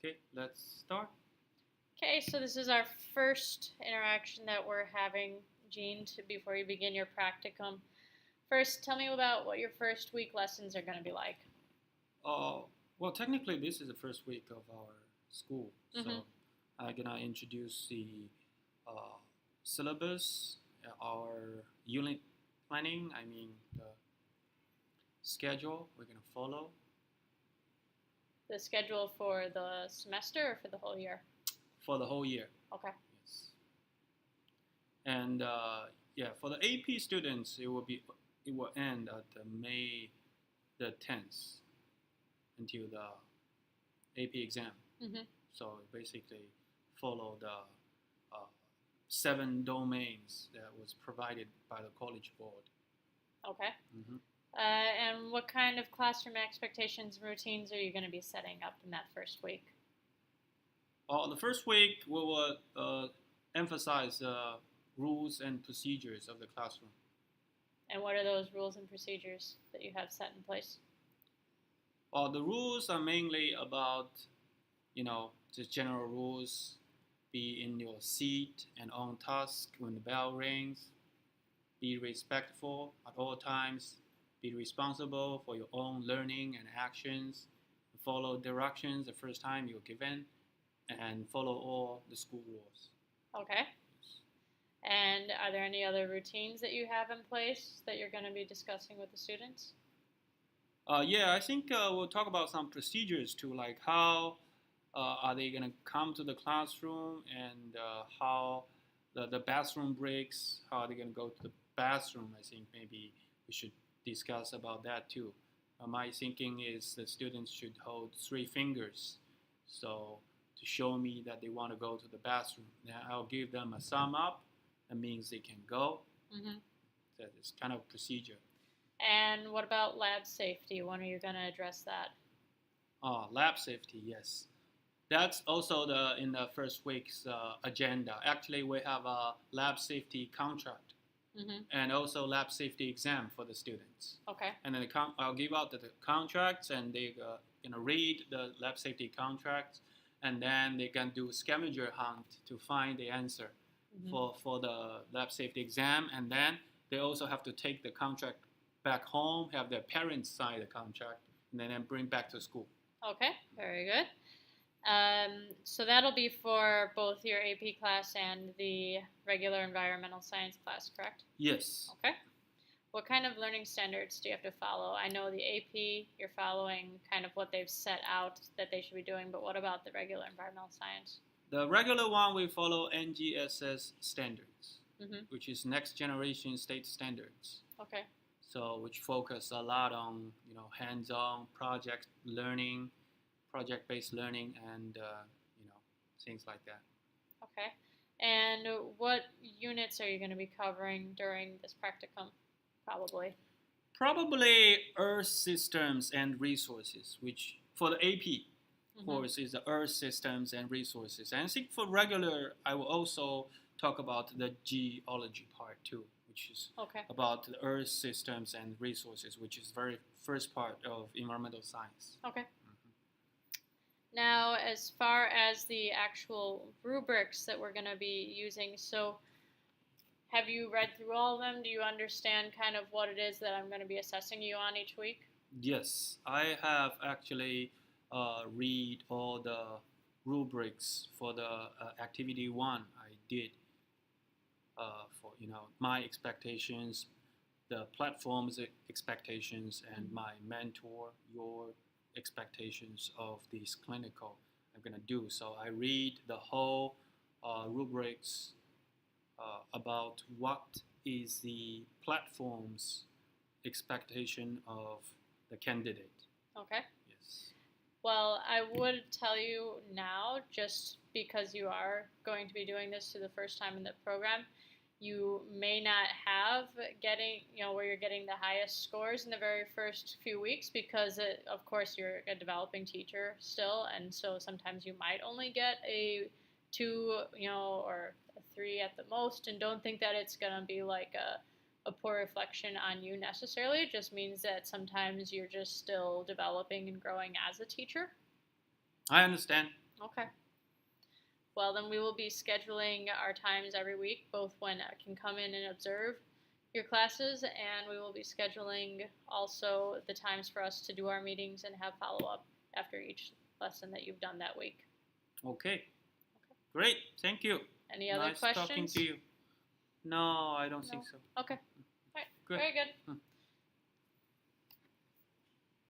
Okay, let's start. Okay, so this is our first interaction that we're having, Jean, before you begin your practicum. First, tell me about what your first week lessons are going to be like. Uh, well, technically, this is the first week of our school, Mm-hmm. so I'm gonna introduce the uh, syllabus, our unit planning. I mean, the schedule we're gonna follow The schedule for the semester or for the whole year? for the whole year. Okay. Yes, and yeah, for the AP students, it will end at May the 10th until the AP exam. Mm-hmm. So basically, follow the 7 domains that was provided by the college board. Okay. Mm-hmm. And what kind of classroom expectations and routines are you going to be setting up in that first week? The first week we will emphasize rules and procedures of the classroom. And what are those rules and procedures that you have set in place? The rules are mainly about, just general rules. Be in your seat and on task when the bell rings. Be respectful at all times. Be responsible for your own learning and actions. Follow directions the first time you're given, and follow all the school rules. Okay. And are there any other routines that you have in place that you're going to be discussing with the students? Yeah, I think we'll talk about some procedures too, like how are they going to come to the classroom, and how the bathroom breaks, how are they going to go to the bathroom. I think maybe we should discuss about that too. My thinking is the students should hold 3 fingers, so to show me that they want to go to the bathroom. Then I'll give them a thumb up. That means they can go. Mm-hmm. That is kind of procedure. And what about lab safety? When are you going to address that? Lab safety, yes. That's also in the first week's agenda. Actually, we have a lab safety contract, Mm-hmm. and also lab safety exam for the students. Okay. And then I'll give out the contracts, and they read the lab safety contracts, and then they can do scavenger hunt to find the answer for the lab safety exam, and then they also have to take the contract back home, have their parents sign the contract, and then bring back to school. Okay, very good. So that'll be for both your AP class and the regular environmental science class, correct? Yes. Okay. What kind of learning standards do you have to follow? I know the AP, you're following kind of what they've set out that they should be doing, but what about the regular environmental science? The regular one, we follow NGSS standards, Mm-hmm. which is next generation state standards. Okay. So which focus a lot on hands-on project-based learning, and things like that. Okay. And what units are you going to be covering during this practicum, probably? Probably Earth systems and resources, which for the AP course is the Earth systems and resources. And I think for regular, I will also talk about the geology part too, which is Okay. about the Earth systems and resources, which is very first part of environmental science. Okay. Now, as far as the actual rubrics that we're going to be using, so have you read through all of them? Do you understand kind of what it is that I'm going to be assessing you on each week? Yes, I have actually read all the rubrics for the activity 1 I did for my expectations, the platform's expectations, and my mentor, your expectations of this clinical I'm gonna do. So I read the whole rubrics about what is the platform's expectation of the candidate. Okay. Yes. Well, I would tell you now, just because you are going to be doing this for the first time in the program, you may not have where you're getting the highest scores in the very first few weeks because, of course, you're a developing teacher still, and so sometimes you might only get a 2, or a 3 at the most, and don't think that it's going to be like a poor reflection on you necessarily. It just means that sometimes you're just still developing and growing as a teacher. I understand. Okay. Well, then we will be scheduling our times every week, both when I can come in and observe your classes, and we will be scheduling also the times for us to do our meetings and have follow-up after each lesson that you've done that week. Okay. Great. Thank you. Any other nice questions? talking to you. No, I don't think so. Okay. All right. Good. Very good.